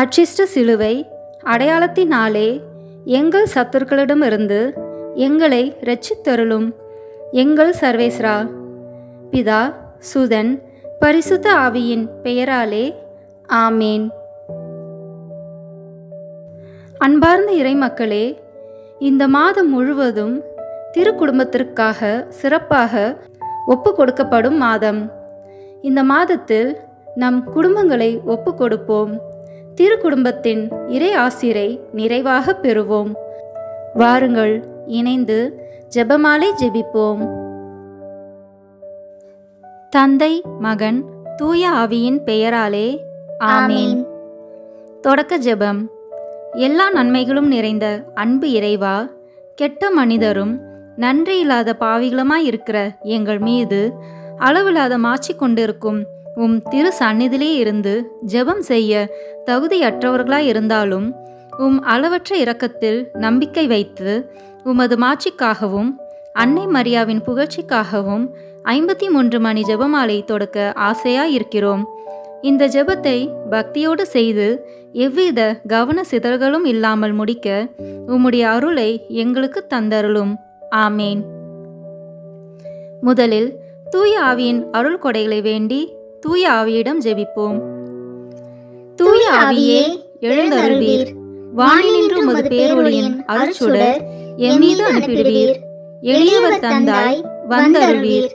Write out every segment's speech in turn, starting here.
அச்சிஷ்ட சிலுவை அடையாளத்தினாலே எங்கள் சத்துருக்களிடமிருந்து எங்களை இரட்சித்தருளும் எங்கள் சர்வேஸ்வரா. பிதா, சுதன், பரிசுத்த ஆவியின் பெயராலே ஆமேன். அன்பார்ந்த இறைமக்களே, இந்த மாதம் முழுவதும் திருக்குடும்பத்திற்காக சிறப்பாக ஒப்பு கொடுக்கப்படும் மாதம். இந்த மாதத்தில் நம் குடும்பங்களை ஒப்பு கொடுப்போம். திருக்குடும்பத்தின் இறை ஆசிரை நிறைவாக பெறுவோம். வாருங்கள், இணைந்து ஜெபமாலை ஜெபிப்போம். தந்தை, மகன், தூய ஆவியின் பெயராலே ஆமேன். தொடக்க ஜெபம். எல்லா நன்மைகளும் நிறைந்த அன்பு இறைவா, கெட்ட மனிதரும் நன்றியில்லாத பாவிகளுமாயிருக்கிற எங்கள் மீது அளவில்லாத மாட்சி கொண்டிருக்கும் உம் திரு சந்நிதியிலே இருந்து ஜெபம் செய்ய தகுதியற்றவர்களாயிருந்தாலும் உம் அளவற்ற இரக்கத்தில் நம்பிக்கை வைத்து உமது மாட்சிக்காகவும் அன்னை மரியாவின் புகழ்ச்சிக்காகவும் 53 மணி ஜெபமாலை தொடுக்க ஆசையாயிருக்கிறோம். இந்த ஜெபத்தை பக்தியோடு செய்து எவ்வித கவன சிதறல்களும் இல்லாமல் முடிக்க உம்முடைய அருளை எங்களுக்கு தந்தருளும். ஆமேன். முதலில் தூய ஆவியின் அருள் கொடைகளை வேண்டி தூய ஆவியிடம் ஜெபிப்போம். தூய ஆவியே, எழுந்தருள்வீர். வானினின்று உமது பேரொளியின் அருட்சுடர் எம்மீது அனுப்பிடுவீர். எளியவர் தந்தாய், வந்தருள்வீர்.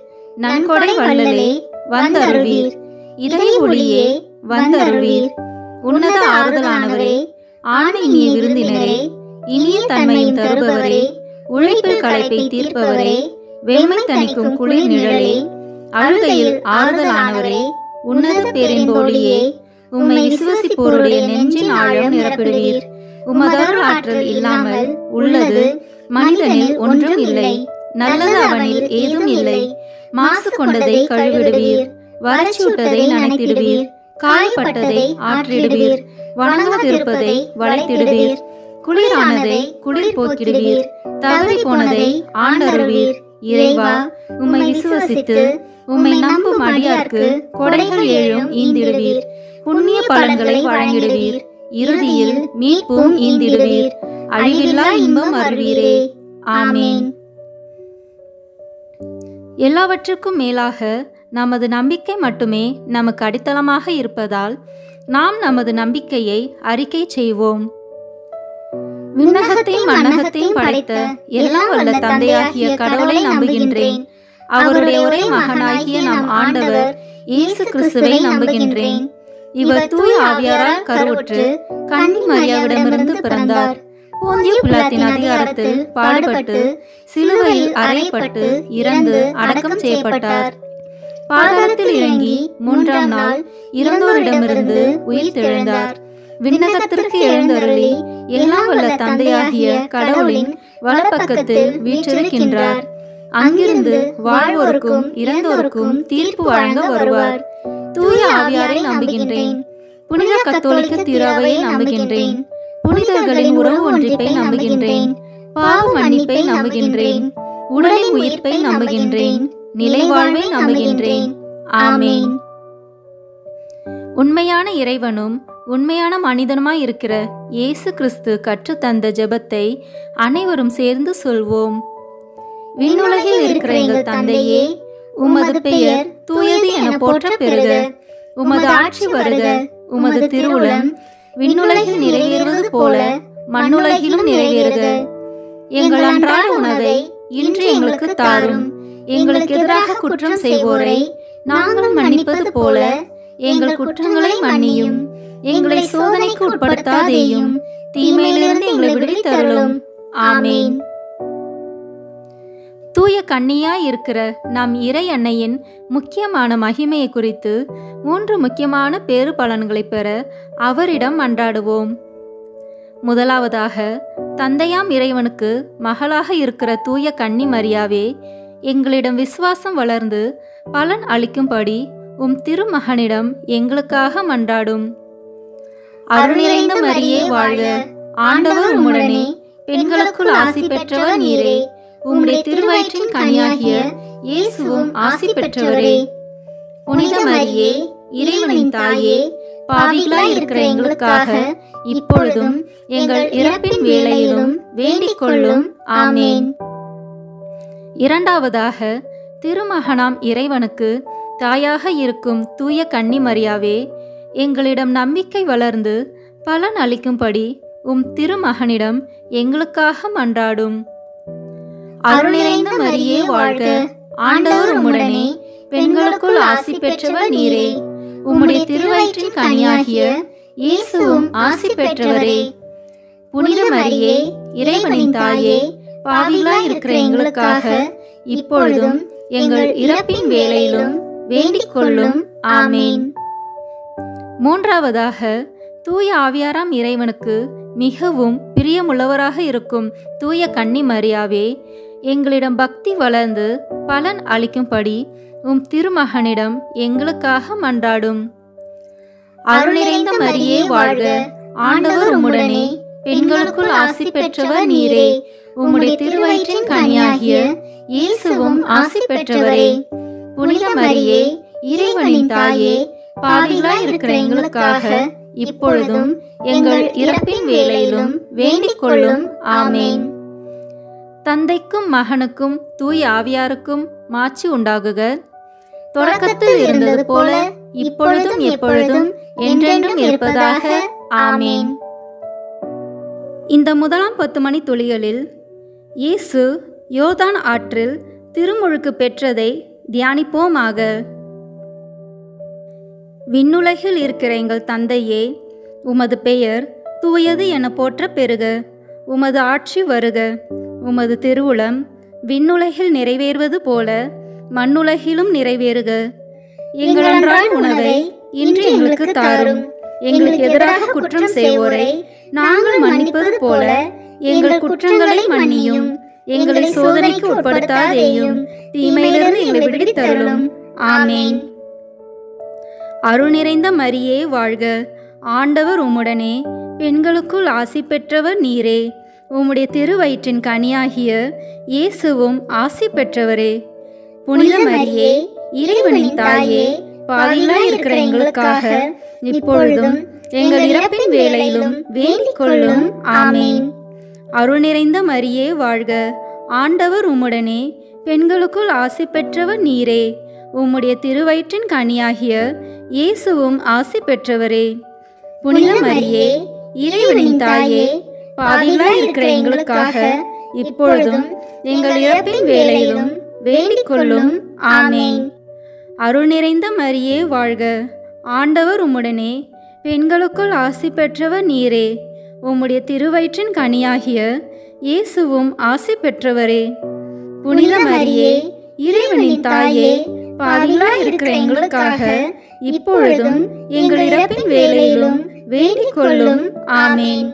நன்கொடை வள்ளலே, வந்தருள்வீர். இதய ஒளியே, வந்தருள்வீர். உன்னத ஆறுதலானவரே, ஆன்மீக விருந்தினரே, இனிய தன்மையும் தருபவரே, உழைப்பில் களைப்பை தீர்ப்பவரே, வெண்மை தணிக்கும் குளிர் நிழலே, அழுகையில் ஆறுதலானவரே, உன்னத பேரின்பொழியே, உம்மை விசுவசிப்போருடைய நெஞ்சின் ஆழம் நிரப்பிடுவீர். உமதருள் ஆற்றல் இல்லாமல் உள்ளது மனிதனில் ஒன்றும் இல்லை. நல்லது அவனில் ஏதும் இல்லை. மாசு கொண்டதை கழுவிடுவீர். வறட்சியுட்டதை நனைத்திடுவீர். காயப்பட்டதை ஆற்றிடுவீர். வணங்காதிருப்பதை வளைத்திடுவீர். குளிரானதை குளிர் போக்கிடுவீர். தவறி போனதை ஆண்டருள்வீர். இறைவா, உம்மை விசுவசித்து உம்மை நம்பும் அடியார்க்கு கொடைகள் ஏழும் ஈந்திடுவீர். புண்ணிய பலன்களை வழங்கிடுவீர். இறுதியில் மீட்பும் ஈந்திடுவீர். அழிவில்லா இன்பம் அருள்வீரே. ஆமேன். எல்லாவற்றுக்கும் மேலாக நமது நம்பிக்கை மட்டுமே நமக்கு அடித்தளமாக இருப்பதால் நாம் நமது நம்பிக்கையை அறிக்கை செய்வோம். விண்ணகத்தையும் மண்ணகத்தையும் படைத்த எல்லாம் வல்ல தந்தையாகிய கடவுளை நம்புகின்றேன். அவருடைய ஒரே மகனாகிய நம் ஆண்டவர் இயேசு கிறிஸ்துவை நம்புகின்றேன். இவர் தூய ஆவியாரால் கருவுற்று கன்னி மரியாவிடமிருந்து பிறந்தார். போந்திய பிலாத்தின் அதிகாரத்தில் பாடுபட்டு சிலுவையில் அறையப்பட்டு இறந்து அடக்கம் செய்யப்பட்டார். பாதாளத்தில் இறங்கி 3ஆம் நாள் இறந்தோரிடமிருந்து உயிர் தெழுந்தார். விண்ணகத்திற்கு எழுந்தருளி எல்லாம் வல்ல தந்தையாகிய கடவுளின் வலப்பக்கத்தில் வீற்றிருக்கின்றார். அங்கிருந்து வாழ்வோருக்கும் இறந்தோருக்கும் தீர்ப்பு வழங்க வருவார். தூய ஆவியாரை நம்புகின்றேன். புனித கத்தோலிக்க திருவையை நம்புகின்றேன். புனிதர்களின் உறவு ஒன்றிப்பை நம்புகின்றேன். பாவ மன்னிப்பை நம்புகின்றேன். உடலின் உயிர்ப்பை நம்புகின்றேன். நிலைவாழ்வை நம்புகின்றேன். ஆமேன். உண்மையான இறைவனும் உண்மையான மனிதனுமாய் இருக்கிற இயேசு கிறிஸ்து கற்றுத்தந்த ஜெபத்தை அனைவரும் சேர்ந்து சொல்வோம். விண்ணுலகில் இருக்கிற எங்கள் தந்தையே, உமது பெயர் தூயது என போற்ற பெறுக. உமது ஆட்சி வருக. உமது திருவுளம் விண்ணுலகில் நிறைவேறுவது போல மண்ணுலகிலும் நிறைவேறுக. எங்கள் அன்றாட உணவை இன்று எங்களுக்கு தாரும். எங்களுக்கு எதிராக குற்றம் செய்வோரை நாங்கள் மன்னிப்பது போல எங்கள் குற்றங்களை மன்னியும். எங்களை சோதனைக்கு உட்படுத்தாதேயும், தீமையிலிருந்து எங்களை விடுவித்தருளும். ஆமேன். தூய கன்னியாய் இருக்கிற நம் இறை அன்னையின் முக்கியமான மகிமையை குறித்து 3 முக்கியமான பேறு பலன்களை பெற அவரிடம் மன்றாடுவோம். முதலாவதாக, தந்தையாம் இறைவனுக்கு மகளாக இருக்கிற தூய கன்னி மரியாவே, எங்களிடம் விசுவாசம் வளர்ந்து பலன் அளிக்கும்படி உம் திருமகனிடம் எங்களுக்காக மன்றாடும். அருள் நிறைந்த மரியே வாழ்க. ஆண்டவர் உம்முடனே, பெண்களுக்குள் ஆசி பெற்றவர் நீரே. உம்முடைய திருவயிற்றின் கனியாகிய இயேசுவும் ஆசி பெற்றவரே. புனித மரியே, இறைவனின் தாயே, பாவிகளாய் இருக்கிற எங்களுக்காக இப்பொழுதும் எங்கள் இறப்பின் வேளையிலும் வேண்டிக் கொள்ளும். ஆமேன். இரண்டாவதாக, திருமகனாம் இறைவனுக்கு தாயாக இருக்கும் தூய கன்னி மரியாவே, எங்களிடம் நம்பிக்கை வளர்ந்து பலன் அளிக்கும்படி உம் திருமகனிடம் எங்களுக்காக மன்றாடும். அருள் நிறைந்த மரியே வாழ்க, ஆண்டவர் உம்முடனே, பெண்களுக்குள் ஆசி பெற்றவர் நீரே, உம்முடைய திருவயிற்றின் கனியாகிய இயேசுவும் ஆசி பெற்றவரே. புனித மரியே, இறைவனின் தாயே, பாவிகளாய் இருக்கிற எங்களுக்காக இப்பொழுதும் எங்கள் இறப்பின் வேளையிலும் வேண்டிக் கொள்ளும். ஆமேன். மூன்றாவதாக, தூய ஆவியாராம் இறைவனுக்கு மிகவும் பிரியமுள்ளவராக இருக்கும் தூய கன்னி மரியாவே, எங்களிடம் பக்தி வளர்ந்து பலன் அளிக்கும்படி உம் திருமகனிடம் எங்களுக்காக மன்றாடும். அருள் நிறைந்த மரியே வாழ்க, ஆண்டவர் உம்முடனே, பெண்களுக்குள் ஆசி பெற்றவர் நீரே, உம்முடைய திருவயிற்றின் கனியாகிய இயேசுவும் ஆசி பெற்றவரே. புனித மரியே, இறைவனின் தாயே, பாவிகளாய் இருக்கிற எங்களுக்காக இப்பொழுதும் எங்கள் இறப்பின் வேளையிலும் வேண்டிக் கொள்ளும். ஆமேன். தந்தைக்கும் மகனுக்கும் தூய ஆவியாருக்கும் மாட்சி உண்டாகுக. தொடக்கத்தில் இருந்தது போல இப்பொழுதும் எப்பொழுதும் என்றென்றும் இருப்பதாக. ஆமேன். இந்த முதலாம் 10 மணி துளிகளில் இயேசு யோர்தான் ஆற்றில் திருமுழுக்கு பெற்றதை தியானிப்போமாக. விண்ணுலகில் இருக்கிற எங்கள் தந்தையே, உமது பெயர் தூயது என போற்ற பெறுக. உமது ஆட்சி வருக. உமது திருவுளம் விண்ணுலகில் நிறைவேறுவது போல மண்ணுலகிலும் நிறைவேறுக. எங்கள் அன்றாட உணவை இன்று எங்களுக்கு தாரும். எங்களுக்கு எதிராக குற்றம் செய்வோரை நாங்கள் மன்னிப்பது போல எங்கள் குற்றங்களை மன்னியும். எங்களை சோதனைக்கு உட்படுத்தாதேயும், தீமையிலிருந்து எங்களை விடுவித்தருளும். ஆமேன். அருள் நிறைந்த மரியே வாழ்க, ஆண்டவர் உம்முடனே, பெண்களுக்குள் ஆசி பெற்றவர் நீரே, உம்முடைய திருவயிற்றின் கனியாகிய இயேசுவும் ஆசி பெற்றவரே. புனித மரியே, இறைவனின் தாயே, பாவிகளாய் இருக்கிற எங்களுக்காக இப்பொழுதும் எங்கள் இறப்பின் வேளையிலும் வேண்டிக் கொள்ளும். ஆமேன். அருள் நிறைந்த மரியே வாழ்க, ஆண்டவர் உம்முடனே, பெண்களுக்குள் ஆசி பெற்றவர் நீரே, உம்முடைய திருவயிற்றின் கனியாகிய இயேசுவும் ஆசி பெற்றவரே. புனித மரியே, இறைவனின் தாயே, பாவிகளாய் இருக்கிற எங்களுக்காக இப்பொழுதும் எங்கள் இறப்பின் வேளையிலும் வேண்டிக் கொள்ளும். ஆமேன். அருள் நிறைந்த மரியே வாழ்க, ஆண்டவர் உம்முடனே, பெண்களுக்குள் ஆசி பெற்றவர் நீரே, உம்முடைய திருவயிற்றின் கனியாகிய இயேசுவும் ஆசி பெற்றவரே. புனித மரியே, இறைவனின் தாயே, பாவிகளாய் இருக்கிற எங்களுக்காக இப்பொழுதும் எங்கள் இறப்பின் வேளையிலும் வேண்டிக் கொள்ளும். ஆமேன்.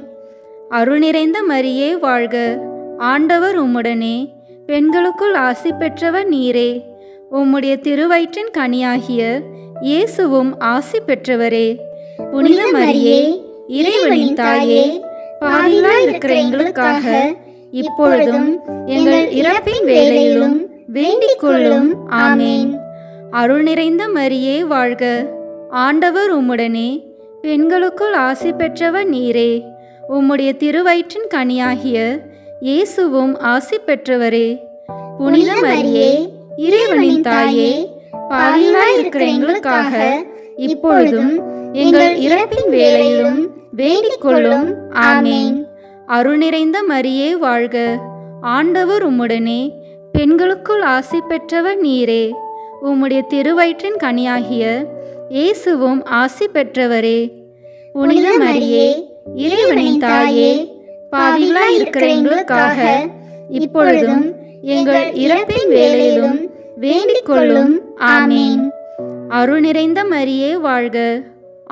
அருள் நிறைந்த மரியே வாழ்க, ஆண்டவர் உம்முடனே, பெண்களுக்குள் ஆசி பெற்றவர் நீரே, உம்முடைய திருவயிற்றின் கனியாகிய இயேசுவும் ஆசி பெற்றவரே. புனித மரியே, இறைவனின் தாயே, பாவிகளாய் இருக்கிற எங்களுக்காக இப்பொழுதும் எங்கள் இறப்பின் வேளையிலும் வேண்டிக் கொள்ளும். ஆமேன். அருள் நிறைந்த மரியே வாழ்க, ஆண்டவர் உம்முடனே, பெண்களுக்குள் ஆசி பெற்றவர் நீரே, உம்முடைய திருவயிற்றின் கனியாகிய இயேசுவும் ஆசி பெற்றவரே. புனித மரியே, இறைவனின் தாயே, பாவிகளாய் இருக்கிற எங்களுக்காக இப்பொழுதும் எங்கள் இறப்பின் வேளையிலும் வேண்டிக் கொள்ளும். ஆமேன். அருள் நிறைந்த மரியே வாழ்க, ஆண்டவர் உம்முடனே, பெண்களுக்குள் ஆசி பெற்றவர் நீரே, உம்முடைய திருவயிற்றின் கனியாகிய இயேசுவும் ஆசி பெற்றவரே. புனித மரியே, இறைவனின் தாயே, பாவிகளாய் இருக்கிற எங்களுக்காக இப்பொழுதும் எங்கள் இறப்பின் வேளையிலும் வேண்டிக் கொள்ளும். ஆமேன். அருள் நிறைந்த மரியே வாழ்க,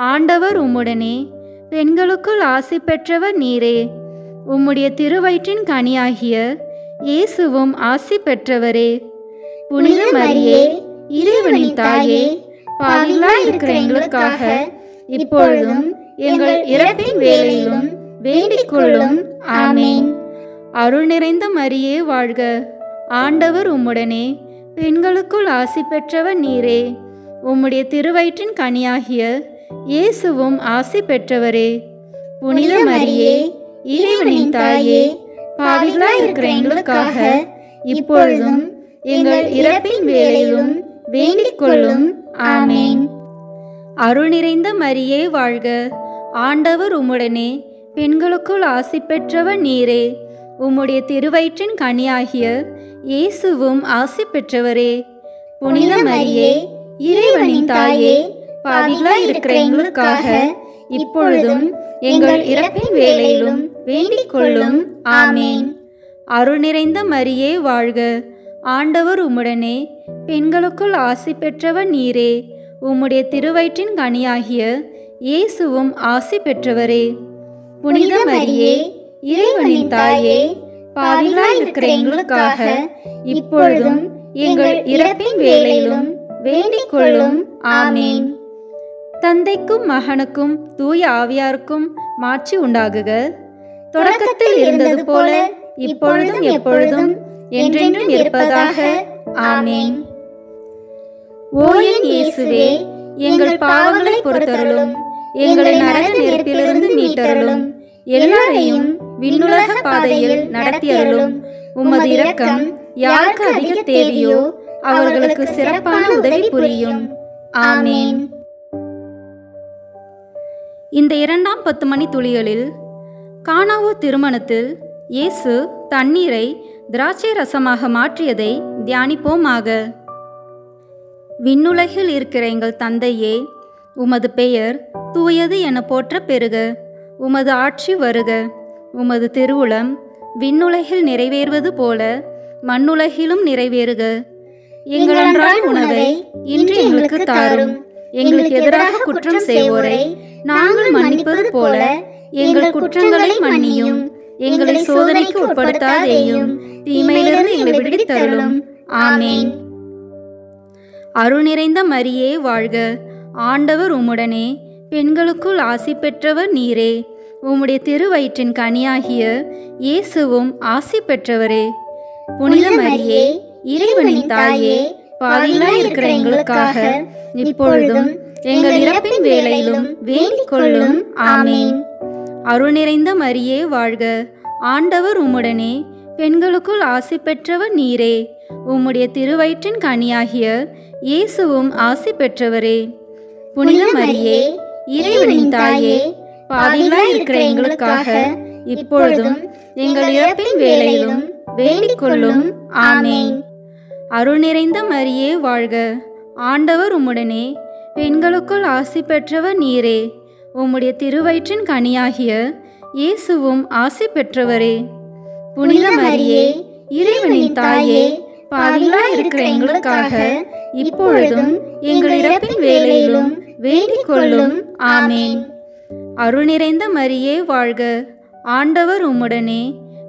ஆண்டவர் உம்முடனே, பெண்களுக்குள் ஆசி பெற்றவர் நீரே, உம்முடைய திருவயிற்றின் கனியாகிய இயேசுவும் ஆசி பெற்றவரே. புனித மரியே, இறைவனின் தாயே, பாவிகளாய் இருக்கிற எங்களுக்காக இப்பொழுதும் எங்கள் இறப்பின் வேளையிலும் வேண்டிக் கொள்ளும். ஆமேன். அருள் நிறைந்த மரியே வாழ்க, ஆண்டவர் உம்முடனே, பெண்களுக்குள் ஆசி பெற்றவர் நீரே, உம்முடைய திருவயிற்றின் கனியாகிய இயேசுவும் ஆசி பெற்றவரே. புனித மரியே, இறைவனின் தாயே, பாவிகளாய் இருக்கிற எங்களுக்காக இப்பொழுதும் எங்கள் இறப்பின் வேளையிலும் வேண்டிக் கொள்ளும். ஆமேன். அருள் நிறைந்த மரியே வாழ்க. ஆண்டவர் உம்முடனே, பெண்களுக்குள் ஆசி பெற்றவர் நீரே. உம்முடைய திருவயிற்றின் கனியாகிய இயேசுவும் ஆசி பெற்றவரே. புனித மரியே, இறைவனின் தாயே, பாவிகளாய் இருக்கிற எங்களுக்காக இப்பொழுதும் எங்கள் இறப்பின் வேளையிலும் வேண்டிக் கொள்ளும். ஆமேன். அருள் நிறைந்த மரியே வாழ்க. ஆண்டவர் உம்முடனே, பெண்களுக்குள் ஆசி பெற்றவர் நீரே. உம்முடைய திருவயிற்றின் கனியாகிய இயேசுவும் ஆசி பெற்றவரே. புனித மரியே, இறைவனின் தாயே, பாவிகளாய் இருக்கிற எங்களுக்காக இப்பொழுதும் எங்கள் இறப்பின் வேளையிலும் வேண்டிக் கொள்ளும். ஆமேன். தந்தைக்கும் மகனுக்கும் தூய ஆவியாருக்கும் மாட்சி உண்டாகுக. தொடக்கத்தில் இருந்தது போல இப்பொழுதும் எப்பொழுதும் என்றென்றும் இருப்பதாக. ஆமேன். ஓ என் இயேசுவே, எங்கள் பாவங்களை பொறுத்தருளும், எங்களை நரக நெருப்பிலிருந்து மீட்டருளும், எல்லாரையும் விண்ணுலக பாதையில் நடத்தியருளும். உமது இரக்கம் யாருக்கு அதிக தேவையோ அவர்களுக்கு சிறப்பான உதவி புரியும். ஆமேன். இந்த 2ஆம் 10 மணி துளிகளில் கானாவூர் திருமணத்தில் இயேசு தண்ணீரை திராட்சை ரசமாக மாற்றியதை தியானிப்போமாக. விண்ணுலகில் இருக்கிற எங்கள் தந்தையே, உமது பெயர் தூயது என போற்ற பெறுக. உமது ஆட்சி வருக. உமது திருவுளம் விண்ணுலகில் நிறைவேறுவது போல மண்ணுலகிலும் நிறைவேறுக. எங்கள் அன்றாட உணவை இன்று எங்களுக்கு தாரும். எங்களுக்கு எதிராக குற்றம் செய்வோரை நாங்கள் மன்னிப்பது போல எங்கள் குற்றங்களை மன்னியும். எங்களை சோதனைக்கு உட்படுத்தாதேயும், தீமையிலிருந்து எங்களை விடுவித்தருளும். ஆமேன். அருள் நிறைந்த மரியே வாழ்க. ஆண்டவர் உம்முடனே, பெண்களுக்குள் ஆசி பெற்றவர் நீரே. உம்முடைய திருவயிற்றின் கனியாகிய இயேசுவும் ஆசி பெற்றவரே. புனித மரியே, இறைவனின் தாயே, பாவிகளாய் இருக்கிற எங்களுக்காக இப்பொழுதும் எங்கள் இறப்பின் வேளையிலும் வேண்டிக் கொள்ளும். ஆமேன். அருள் நிறைந்த மரியே வாழ்க. ஆண்டவர் உம்முடனே, பெண்களுக்குள் ஆசி பெற்றவர் நீரே. உம்முடைய திருவயிற்றின் கனியாகிய இயேசுவும் ஆசி பெற்றவரே. புனித மரியே, இறைவனின் தாயே, பாவிகளாய் இருக்கிற எங்களுக்காக இப்பொழுதும் எங்கள் இறப்பின் வேளையிலும் வேண்டிக் கொள்ளும். ஆமேன். அருள் நிறைந்த மரியே வாழ்க. ஆண்டவர் உம்முடனே, பெண்களுக்குள் ஆசி பெற்றவர் நீரே. உம்முடைய திருவயிற்றின் கனியாகிய இயேசுவும் ஆசி பெற்றவரே. புனித மரியே, இறைவனின் தாயே, பாவிகளாய் இருக்கிற எங்களுக்காக இப்பொழுதும் எங்கள் இறப்பின் வேளையிலும் வேண்டிக் கொள்ளும். ஆமேன். அருள் நிறைந்த மரியே வாழ்க. ஆண்டவர் உம்முடனே,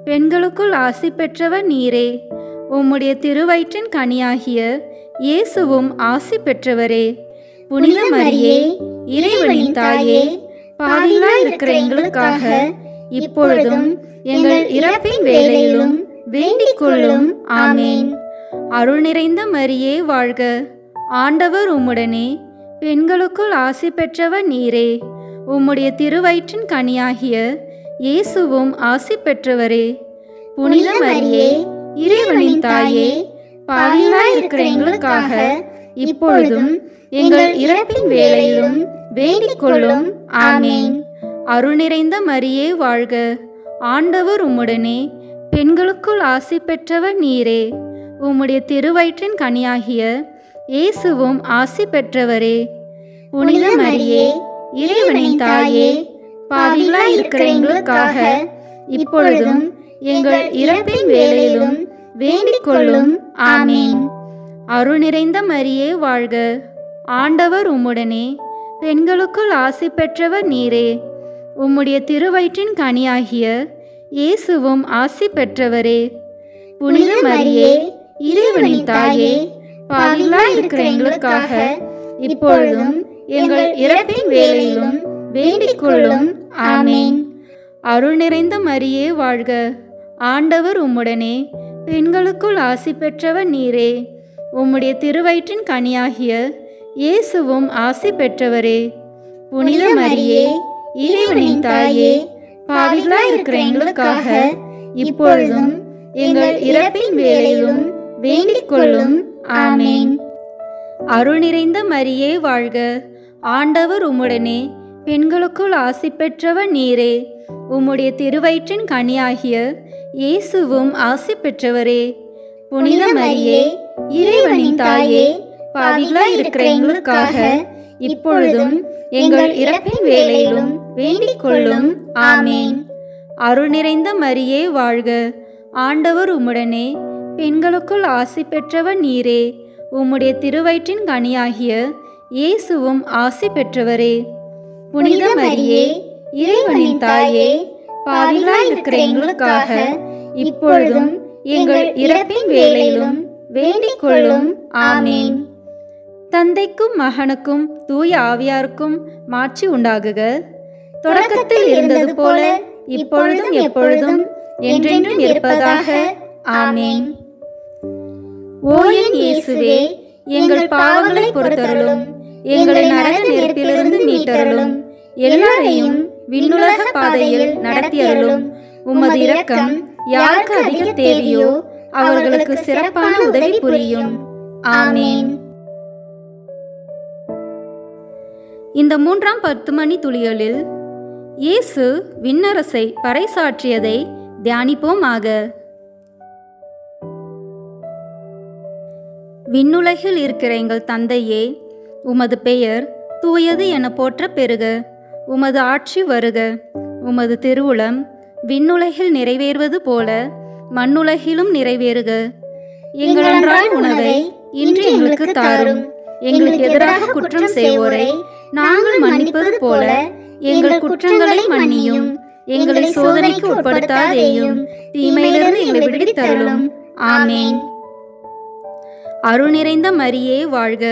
பெண்களுக்குள் ஆசி பெற்றவர் நீரே. உம்முடைய திருவயிற்றின் கனியாகிய இயேசுவும் ஆசி பெற்றவரே. புனித மரியே, இறைவனின் தாயே, பாவிகளாய் இருக்கிற எங்களுக்காக இப்பொழுதும் எங்கள் இறப்பின் வேளையிலும் வேண்டிக் கொள்ளும். ஆமேன். அருள் நிறைந்த மரியே வாழ்க. ஆண்டவர் உம்முடனே, பெண்களுக்குள் ஆசி பெற்றவர் நீரே. உம்முடைய திருவயிற்றின் கனியாகிய இயேசுவும் ஆசி பெற்றவரே. புனித மரியே, இறைவனின் தாயே, பாவிகளாய் இருக்கிற எங்களுக்காக இப்பொழுதும் எங்கள் இறப்பின் வேளையிலும் வேண்டிக் கொள்ளும். ஆமேன். அருள் நிறைந்த மரியே வாழ்க. ஆண்டவர் உம்முடனே, பெண்களுக்குள் ஆசி பெற்றவர் நீரே. உம்முடைய திருவயிற்றின் கனியாகிய இயேசுவும் ஆசி பெற்றவரே. புனித மரியே, இறைவனின் தாயே, பாவிகளாய் இருக்கிற எங்களுக்காக இப்பொழுதும் எங்கள் இறப்பின் வேளையிலும் வேண்டிக் கொள்ளும். ஆமேன். அருள் நிறைந்த மரியே வாழ்க. ஆண்டவர் உம்முடனே, பெண்களுக்குள் ஆசி பெற்றவர் நீரே. உம்முடைய திருவயிற்றின் கனியாகிய இயேசுவும் ஆசி பெற்றவரே. புனித மரியே, இறைவனின் தாயே, பாவிகளாய் இருக்கிற எங்களுக்காக இப்பொழுதும் எங்கள் இறப்பின் வேளையிலும் வேண்டிக் கொள்ளும். ஆமேன். அருள் நிறைந்த மரியே வாழ்க. ஆண்டவர் உம்முடனே, பெண்களுக்குள் ஆசி பெற்றவர் நீரே. உம்முடைய திருவயிற்றின் கனியாகிய இயேசுவும் ஆசி பெற்றவரே. புனித மரியே, இறைவனின் தாயே, பாவிகளாய் இருக்கிற எங்களுக்காக இப்பொழுதும் எங்கள் இறப்பின் வேளையிலும் வேண்டிக் கொள்ளும். ஆமேன். அருள் நிறைந்த மரியே வாழ்க. ஆண்டவர் உம்முடனே, பெண்களுக்குள் ஆசி பெற்றவர் நீரே. உம்முடைய திருவயிற்றின் கனியாகிய இயேசுவும் ஆசி பெற்றவரே. புனித மரியே, இறைவனின் தாயே, பாவிகளாய் இருக்கிற எங்களுக்காக இப்பொழுதும் எங்கள் இறப்பின் வேளையிலும் வேண்டிக் கொள்ளும். ஆமேன். அருள் நிறைந்த மரியே வாழ்க. ஆண்டவர் உம்முடனே, பெண்களுக்குள் ஆசி பெற்றவர் நீரே. உம்முடைய திருவயிற்றின் கனியாகிய இயேசுவும் ஆசி பெற்றவரே. புனித மரியே, இறைவனின் தாயே, பாவிகளாய் இருக்கிற எங்களுக்காக இப்பொழுதும் எங்கள் இறப்பின் வேளையிலும் வேண்டிக் கொள்ளும். ஆமேன். தந்தைக்கும் மகனுக்கும் தூய ஆவியாருக்கும் மாட்சி உண்டாகுக. தொடக்கத்தில் இருந்தது போல இப்பொழுதும் எப்பொழுதும் என்றென்றும் இருப்பதாக. ஆமேன். ஓ என் இயேசுவே, எங்கள் பாவங்களை பொறுத்தருளும், எங்களை நரக நெருப்பிலிருந்து மீட்டருளும், எல்லாரையும் விண்ணுலக பாதையில் நடத்தியருளும். உமது இரக்கம் யாருக்கு அதிக தேவையோ அவர்களுக்கு சிறப்பான உதவி புரியும். ஆமேன். இந்த 3ஆம் 10 மணி துளிகளில் இயேசு விண்ணரசை பறைசாற்றியதை தியானிப்போமாக. விண்ணுலகில் இருக்கிற எங்கள் தந்தையே, உமது பெயர் தூயது என போற்ற பெறுக. உமது ஆட்சி வருக. உமது திருவுளம் விண்ணுலகில் நிறைவேறுவது போல மண்ணுலகிலும் நிறைவேறுக. எங்கள் அன்றாட உணவை இன்று எங்களுக்கு தாரும். எங்களுக்கு எதிராக குற்றம் செய்வோரை நாங்கள் மன்னிப்பது போல எங்கள் குற்றங்களை மன்னியும். எங்களை சோதனைக்கு உட்படுத்தாதேயும், தீமையிலிருந்து எங்களை விடுவித்தருளும். ஆமேன். அருள் நிறைந்த மரியே வாழ்க.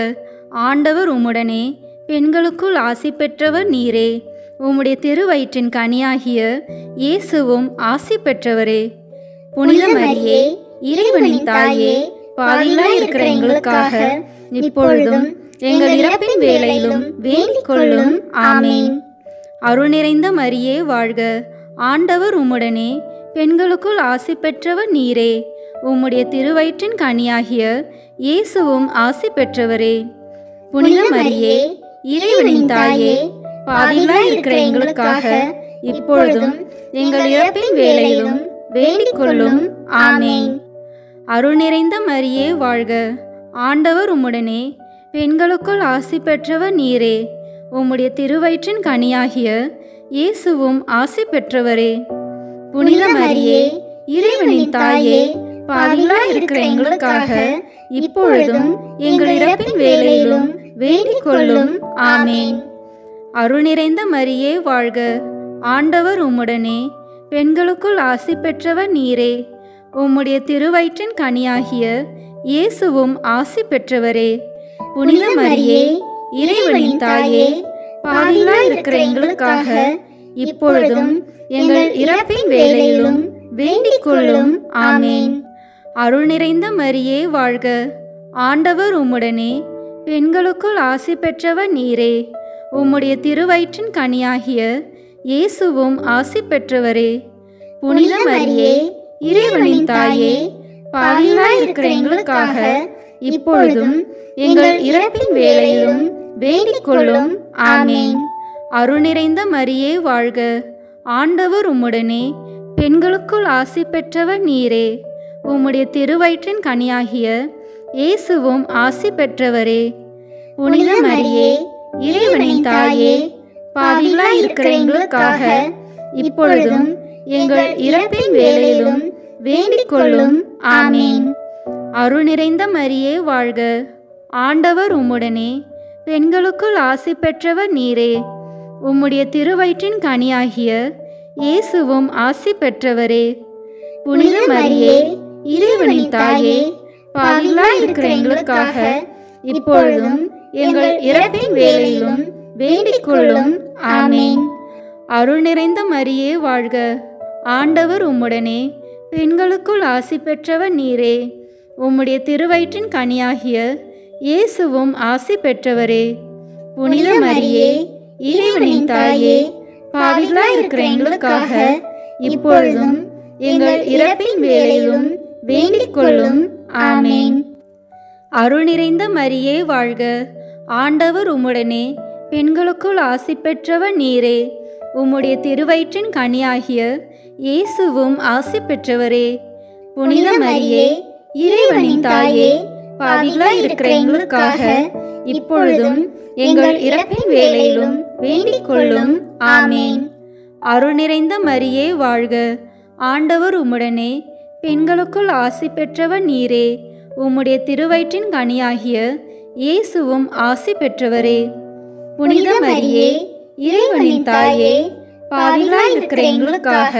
ஆண்டவர் உம்முடனே, பெண்களுக்குள் ஆசி பெற்றவர் நீரே. உம்முடைய திருவயிற்றின் கனியாகிய இயேசுவும் ஆசி பெற்றவரே. புனித மரியே, இறைவனின் தாயே, பாவிகளாய் இருக்கிற எங்களுக்காக இப்பொழுதும் எங்கள் இறப்பின் வேளையிலும் வேண்டிக் கொள்ளும். ஆமேன். அருள் நிறைந்த மரியே வாழ்க. ஆண்டவர் உம்முடனே, பெண்களுக்குள் ஆசி பெற்றவர் நீரே. உம்முடைய திருவயிற்றின் கனியாகிய இயேசுவும் ஆசி பெற்றவரே. புனித மரியே, இறைவனின் தாயே, பாவிகளாய் இருக்கிற எங்களுக்காக இப்பொழுதும் எங்கள் இறப்பின் வேளையிலும் வேண்டிக் கொள்ளும். ஆமேன். அருள் நிறைந்த மரியே வாழ்க. ஆண்டவர் உம்முடனே, பெண்களுக்குள் ஆசி பெற்றவர் நீரே. உம்முடைய திருவயிற்றின் கனியாகிய இயேசுவும் ஆசி பெற்றவரே. புனித மரியே, இறைவனின் தாயே, பாவிகளாய் இருக்கிற எங்களுக்காக இப்பொழுதும் எங்கள் இறப்பின் வேளையிலும் வேண்டிக் கொள்ளும். ஆமேன். அருள் நிறைந்த மரியே வாழ்க. ஆண்டவர் உம்முடனே, பெண்களுக்குள் ஆசி பெற்றவர் நீரே. உம்முடைய திருவயிற்றின் கனியாகிய இயேசுவும் ஆசி பெற்றவரே. புனித மரியே, இறைவனின் தாயே, பாவிகளாய் இருக்கிற எங்களுக்காக இப்பொழுதும் எங்கள் இறப்பின் வேளையிலும் வேண்டிக் கொள்ளும். ஆமேன். அருள் நிறைந்த மரியே வாழ்க. ஆண்டவர் உம்முடனே, பெண்களுக்குள் ஆசி பெற்றவர் நீரே. உம்முடைய திருவயிற்றின் கனியாகிய இயேசுவும் ஆசி பெற்றவரே. புனித மரியே, இறைவனின் தாயே, பாவிகளாய் இருக்கிற எங்களுக்காக இப்பொழுதும் எங்கள் இறப்பின் வேளையிலும் வேண்டிக் கொள்ளும். ஆமேன். அருள் நிறைந்த மரியே வாழ்க. ஆண்டவர் உம்முடனே, பெண்களுக்குள் ஆசி பெற்றவர் நீரே. உம்முடைய திருவயிற்றின் கனியாகிய இயேசுவும் ஆசி பெற்றவரே. புனித மரியே, இறைவனின் தாயே, பாவிகளாய் இருக்கிற எங்களுக்காக இப்பொழுதும் எங்கள் இறப்பின் வேளையிலும் வேண்டிக் கொள்ளும். ஆமேன். அருள் நிறைந்த மரியே வாழ்க. ஆண்டவர் உம்முடனே, பெண்களுக்குள் ஆசி பெற்றவர் நீரே. உம்முடைய திருவயிற்றின் கனியாகிய இயேசுவும் ஆசி பெற்றவரே. புனித மரியே, இறைவனின் தாயே, பாவிகளாய் இருக்கிற எங்களுக்காக இப்பொழுதும் எங்கள் இறப்பின் வேளையிலும் வேண்டிக் கொள்ளும். ஆமேன். அருள் நிறைந்த மரியே வாழ்க. ஆண்டவர் உம்முடனே, பெண்களுக்குள் ஆசி பெற்றவர் நீரே. உம்முடைய திருவயிற்றின் கனியாகிய இயேசுவும் ஆசி பெற்றவரே. புனித மரியே, இறைவனின் தாயே, பாவிகளாய் இருக்கிற எங்களுக்காக இப்பொழுதும் எங்கள் இறப்பின் வேளையிலும் வேண்டிக் கொள்ளும். ஆமேன். அருள் நிறைந்த மரியே வாழ்க. ஆண்டவர் உம்முடனே, பெண்களுக்குள் ஆசி பெற்றவர் நீரே. உம்முடைய திருவயிற்றின் கனியாகிய இயேசுவும் ஆசி பெற்றவரே. புனித மரியே, இறைவனின் தாயே, பாவிகளாய் இருக்கிற எங்களுக்காக இப்பொழுதும் எங்கள் இறப்பின் வேளையிலும் வேண்டிக் கொள்ளும். ஆமேன். அருள் நிறைந்த மரியே வாழ்க. ஆண்டவர் உம்முடனே, பெண்களுக்குள் ஆசி பெற்றவர் நீரே. உம்முடைய திருவயிற்றின் கனியாகிய இயேசுவும் ஆசி பெற்றவரே. புனித மரியே, இறைவனின் தாயே, பாவிகளாய் இருக்கிற எங்களுக்காக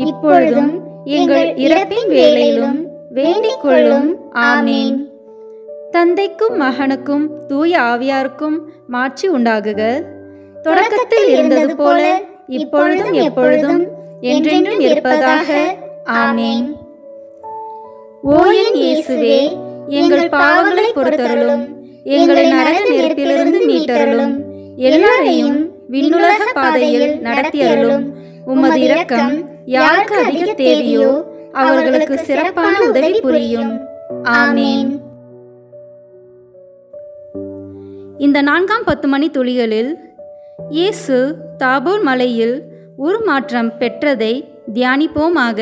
இப்பொழுதும் எங்கள் இறப்பின் வேளையிலும் வேண்டிக் கொள்ளும். ஆமேன். தந்தைக்கும் மகனுக்கும் தூய ஆவியாருக்கும் மாட்சி உண்டாகுக. தொடக்கத்தில் இருந்தது போல இப்பொழுதும் எப்பொழுதும் என்றென்றும் இருப்பதாக. ஆமேன். ஓ என் இயேசுவே, எங்கள் பாவங்களை பொறுத்தருளும், எங்களை நரக நெருப்பிலிருந்து மீட்டருளும், எல்லாரையும் விண்ணுலக பாதையில் நடத்தியருளும். உமது இரக்கம் யாருக்கு அதிக தேவையோ அவர்களுக்கு சிறப்பான உதவி புரியும். ஆமேன். இந்த 4ஆம் 10 மணி துளிகளில் இயேசு தாபோர் மலையில் உருமாற்றம் பெற்றதை தியானிப்போமாக.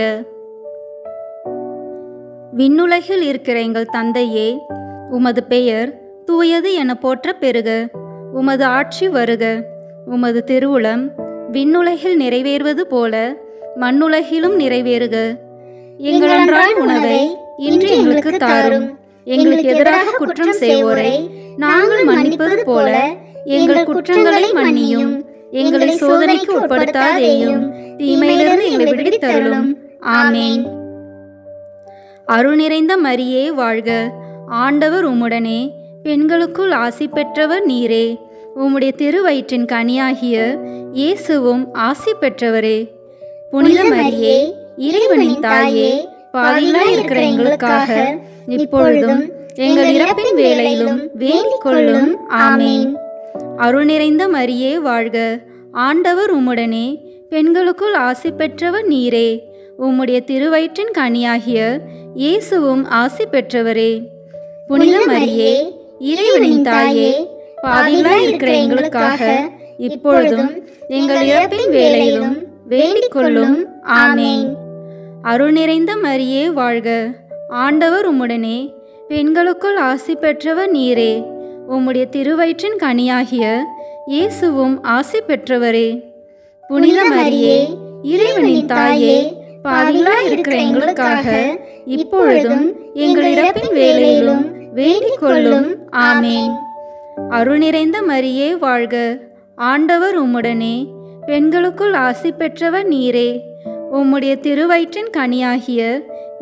விண்ணுலகில் இருக்கிற எங்கள் தந்தையே, உமது பெயர் தூயது என போற்ற பெறுக. உமது ஆட்சி வருக. உமது திருவுளம் விண்ணுலகில் நிறைவேறுவது போல மண்ணுலகிலும் நிறைவேறுக. எங்கள் அன்றாட உணவை இன்று எங்களுக்கு தாரும். எங்களுக்கு எதிராக குற்றம் செய்வோரை நாங்கள் மன்னிப்பது போல எங்கள் குற்றங்களை மன்னியும். எங்களை சோதனைக்கு உட்படுத்தாதேயும், தீமையிலிருந்து எங்களை விடுவித்தருளும். ஆமேன். அருள் நிறைந்த மரியே வாழ்க. ஆண்டவர் உம்முடனே, பெண்களுக்குள் ஆசி பெற்றவர் நீரே. உம்முடைய திருவயிற்றின் கனியாகிய இயேசுவும் ஆசி பெற்றவரே. புனித மரியே, இறைவனின் தாயே, பாவிகளாய் இருக்கிற எங்களுக்காக இப்பொழுதும் எங்கள் இறப்பின் வேளையிலும் வேண்டிக் கொள்ளும். ஆமேன். அருள் நிறைந்த மரியே வாழ்க. ஆண்டவர் உம்முடனே, பெண்களுக்குள் ஆசி பெற்றவர் நீரே. உம்முடைய திருவயிற்றின் கனியாகிய இயேசுவும் ஆசி பெற்றவரே. புனித மரியே, இறைவனின் தாயே, பாவிகளாய் இருக்கிற எங்களுக்காக இப்பொழுதும் எங்கள் இறப்பின் வேளையிலும் வேண்டிக் கொள்ளும். ஆமேன். அருள் நிறைந்த மரியே வாழ்க. ஆண்டவர் உம்முடனே, பெண்களுக்குள் ஆசி பெற்றவர் நீரே. உம்முடைய திருவயிற்றின் கனியாகிய இயேசுவும் ஆசி பெற்றவரே. புனித மரியே, இறைவனின் தாயே, பாவிகளாய் இருக்கிற எங்களுக்காக இப்பொழுதும் எங்கள் இறப்பின் வேளையிலும் வேண்டிக் கொள்ளும். ஆமேன். அருள் நிறைந்த மரியே வாழ்க. ஆண்டவர் உம்முடனே, பெண்களுக்குள் ஆசி பெற்றவர் நீரே. உம்முடைய திருவயிற்றின் கனியாகிய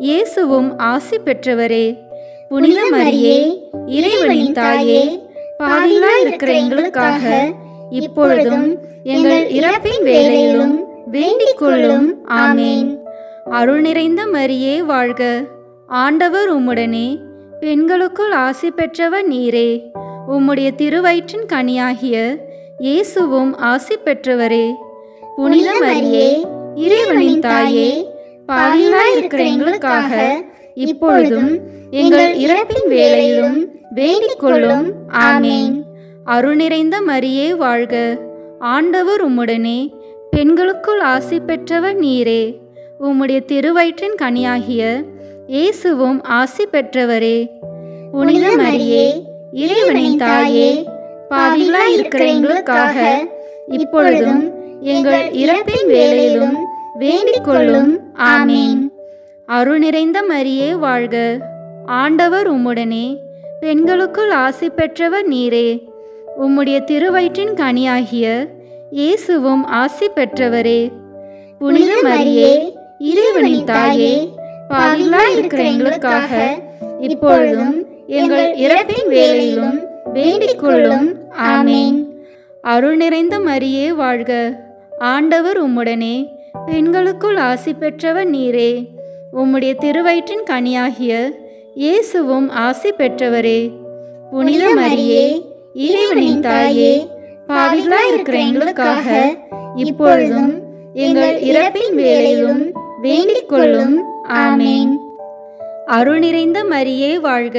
இயேசுவும் ஆசி பெற்றவரே. புனித மரியே, இறைவனின் தாயே, பாவிகளாய் இருக்கிற எங்களுக்காக இப்பொழுதும் எங்கள் இறப்பின் வேளையிலும் வேண்டிக் கொள்ளும். ஆமேன். அருள் நிறைந்த மரியே வாழ்க. ஆண்டவர் உம்முடனே, பெண்களுக்குள் ஆசி பெற்றவர் நீரே. உம்முடைய திருவயிற்றின் கனியாகிய இயேசுவும் ஆசி பெற்றவரே. புனித மரியே, இறைவனின் தாயே, பாவிகளாய் இருக்கிற எங்களுக்காக இப்பொழுதும் எங்கள் இறப்பின் வேளையிலும் வேண்டிக் கொள்ளும். ஆமேன். அருள் நிறைந்த மரியே வாழ்க. ஆண்டவர் உம்முடனே, பெண்களுக்குள் ஆசி பெற்றவர் நீரே. உம்முடைய திருவயிற்றின் கனியாகிய இயேசுவும் ஆசி பெற்றவரே. புனித மரியே, இறைவனின் தாயே, பாவிகளாய் இருக்கிற எங்களுக்காக இப்பொழுதும் எங்கள் இறப்பின் வேளையிலும் வேண்டிக் கொள்ளும். ஆமேன். அருள் நிறைந்த மரியே வாழ்க. ஆண்டவர் உம்முடனே, பெண்களுக்குள் ஆசி பெற்றவர் நீரே. உம்முடைய திருவயிற்றின் கனியாகிய இயேசுவும் ஆசி பெற்றவரே. புனித மரியே, இறைவனின் தாயே, பாவிகளாய் இருக்கிற எங்களுக்காக இப்பொழுதும் எங்கள் இறப்பின் வேளையிலும் வேண்டிக் கொள்ளும். ஆமேன். அருள் நிறைந்த மரியே வாழ்க. ஆண்டவர் உம்முடனே, பெண்களுக்குள் ஆசி பெற்றவர் நீரே. உம்முடைய திருவயிற்றின் கனியாகிய இயேசுவும் ஆசி பெற்றவரே. புனித மரியே, இறைவனின் தாயே, பாவிகளாய் இருக்கிற எங்களுக்காக இப்பொழுதும் எங்கள் இறப்பின் வேளையிலும் வேண்டிக் கொள்ளும். ஆமேன். அருள் நிறைந்த மரியே வாழ்க,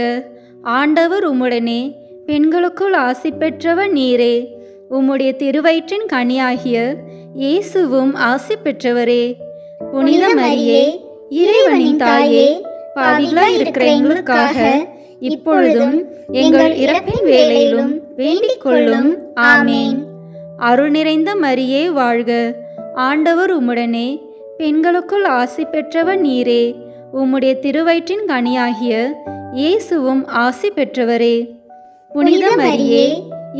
ஆண்டவர் உம்முடனே, பெண்களுக்குள் ஆசி பெற்றவர் நீரே. உம்முடைய திருவயிற்றின் கனியாகிய இயேசுவும் ஆசி பெற்றவரே. புனித மரியே, இறைவனின் தாயே, பாவிகளாய் இருக்கிற எங்களுக்காக இப்பொழுதும் எங்கள் இறப்பின் வேளையிலும் வேண்டிக் கொள்ளும். ஆமேன். அருள் நிறைந்த மரியே வாழ்க, ஆண்டவர் உம்முடனே, பெண்களுக்குள் ஆசி பெற்றவர் நீரே. உம்முடைய திருவயிற்றின் கனியாகிய இயேசுவும் ஆசி பெற்றவரே. புனித மரியே,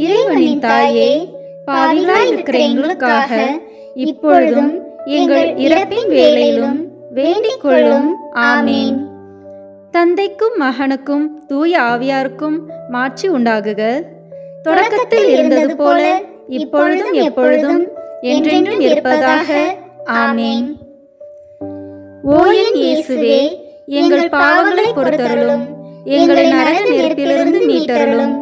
இறைவனின் தாயே, பாவிகளாய் இருக்கிற எங்களுக்காக இப்பொழுதும் எங்கள் இறப்பின் வேளையிலும் வேண்டிக் கொள்ளும். ஆமேன். தந்தைக்கும் மகனுக்கும் தூய ஆவியாருக்கும் மாட்சி உண்டாகுக. தொடக்கத்தில் இருந்தது போல இப்பொழுதும் எப்பொழுதும் என்றென்றும் இருப்பதாக. ஆமேன். ஓ என் இயேசுவே, எங்கள் பாவங்களை பொறுத்தருளும், எங்களை நரக நெருப்பிலிருந்து மீட்டருளும்,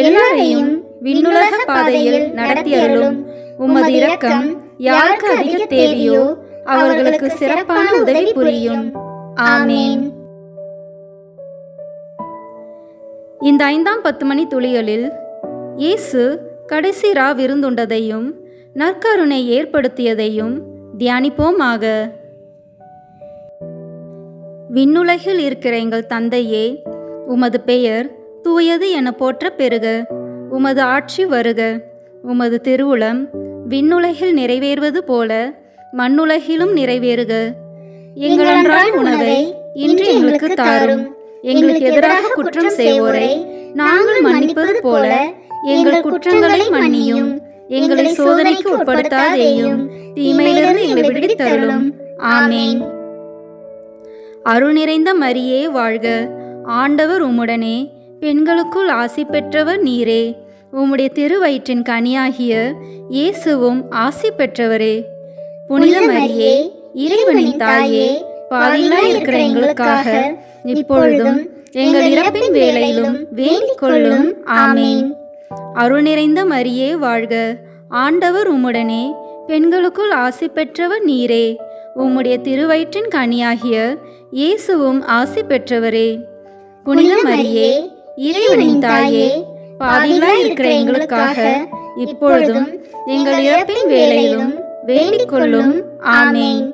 எல்லாரையும் விண்ணுலக பாதையில் நடத்தியருளும். உமது இரக்கம் யாருக்கு அதிக தேவையோ அவர்களுக்கு சிறப்பான உதவி புரியும். ஆமேன். இந்த 5ஆம் 10 மணி துளிகளில் இயேசு கடைசி ரா விருந்துண்டதையும் நற்கருணை ஏற்படுத்தியதையும் தியானிப்போமாக. விண்ணுலகில் இருக்கிற எங்கள் தந்தையே, உமது பெயர் தூயது என போற்ற பெறுக. உமது ஆட்சி வருக. உமது திருவுளம் விண்ணுலகில் நிறைவேறுவது போல மண்ணுலகிலும் நிறைவேறுக. எங்கள் அன்றாட உணவை இன்று எங்களுக்கு தாரும். எங்களுக்கு எதிராக குற்றம் செய்வோரை நாங்கள் மன்னிப்பது போல எங்கள் குற்றங்களை மன்னியும். எங்களை சோதனைக்கு உட்படுத்தாதேயும், தீமையிலிருந்து எங்களை விடுவித்தருளும். ஆமேன். அருள் நிறைந்த மரியே வாழ்க, ஆண்டவர் உம்முடனே, பெண்களுக்குள் ஆசி பெற்றவர் நீரே. உம்முடைய திருவயிற்றின் கனியாகிய இயேசுவும் ஆசி பெற்றவரே. புனித மரியே, இறைவனின் தாயே, பாவிகளாய் இருக்கிற எங்களுக்காக இப்பொழுதும் எங்கள் இறப்பின் வேளையிலும் வேண்டிக் கொள்ளும். ஆமேன். அருள் நிறைந்த மரியே வாழ்க, ஆண்டவர் உம்முடனே, பெண்களுக்குள் ஆசி பெற்றவர் நீரே. உம்முடைய திருவயிற்றின் கனியாகிய இயேசுவும் ஆசி பெற்றவரே. புனித மரியே, இறைவனின் தாயே, பாவிகளாய் இருக்கிற எங்களுக்காக இப்பொழுதும் எங்கள் இறப்பின் வேளையிலும் வேண்டிக் கொள்ளும். ஆமேன்.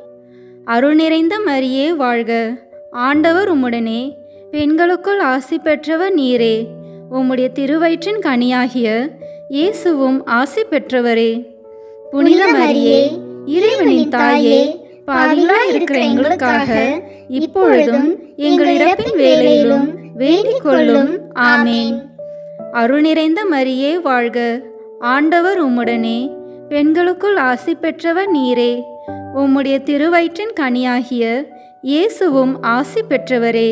அருள் நிறைந்த மரியே வாழ்க, ஆண்டவர் உம்முடனே, பெண்களுக்குள் ஆசி பெற்றவர் நீரே. உம்முடைய திருவயிற்றின் கனியாகிய இயேசுவும் ஆசி பெற்றவரே. புனித மரியே, இறைவனின் தாயே, பாவிகளாய் இருக்கிற எங்களுக்காக இப்பொழுதும் எங்கள் இறப்பின் வேளையிலும் வேண்டிக் கொள்ளும். ஆமேன். அருள் நிறைந்த மரியே வாழ்க, ஆண்டவர் உம்முடனே, பெண்களுக்குள் ஆசி பெற்றவர் நீரே. உம்முடைய திருவயிற்றின் கனியாகிய இயேசுவும் ஆசி பெற்றவரே.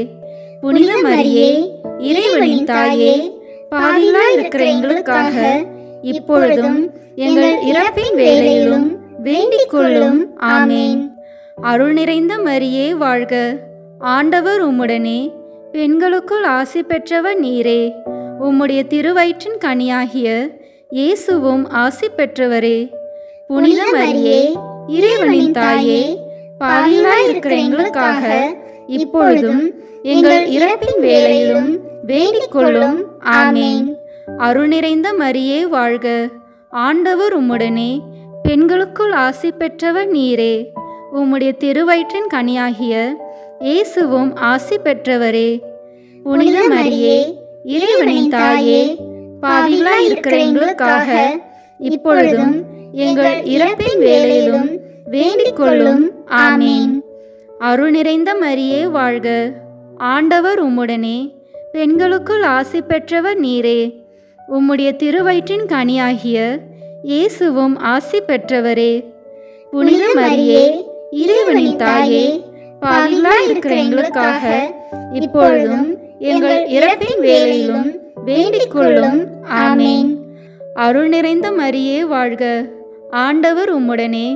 புனித மரியே, இறைவனின் தாயே, பாவிகளாய் இருக்கிற எங்களுக்காக இப்பொழுதும் எங்கள் இறப்பின் வேளையிலும் வேண்டிக் கொள்ளும். ஆமேன். அருள் நிறைந்த மரியே வாழ்க, ஆண்டவர் உம்முடனே, பெண்களுக்குள் ஆசி பெற்றவர் நீரே. உம்முடைய திருவயிற்றின் கனியாகிய இயேசுவும் ஆசி பெற்றவரே. புனித மரியே, இறைவனின் தாயே, பாவிகளாய் இருக்கிற எங்களுக்காக இப்பொழுதும் எங்கள் இறப்பின் வேளையிலும் வேண்டிக் கொள்ளும். ஆமேன். அருள் நிறைந்த மரியே வாழ்க, ஆண்டவர் உம்முடனே, பெண்களுக்குள் ஆசி பெற்றவர் நீரே. உம்முடைய திருவயிற்றின் கனியாகிய இயேசுவும் ஆசி பெற்றவரே. புனித மரியே, இறைவனின் தாயே, பாவிகளாய் இருக்கிற எங்களுக்காக இப்பொழுதும் எங்கள் இறப்பின் வேளையிலும் வேண்டிக் கொள்ளும். ஆமேன். அருள் நிறைந்த மரியே வாழ்க, ஆண்டவர் உம்முடனே, பெண்களுக்குள் ஆசி பெற்றவர் நீரே. உம்முடைய திருவயிற்றின் கனியாகிய இயேசுவும் ஆசி பெற்றவரே. புனித மரியே, இறைவனின் தாயே, பாவிகளாய் இருக்கிற எங்களுக்காக இப்பொழுதும் எங்கள் இறப்பின் வேளையிலும் வேண்டிக் கொள்ளும். ஆமேன். அருள் நிறைந்த மரியே வாழ்க, ஆண்டவர் உம்முடனே,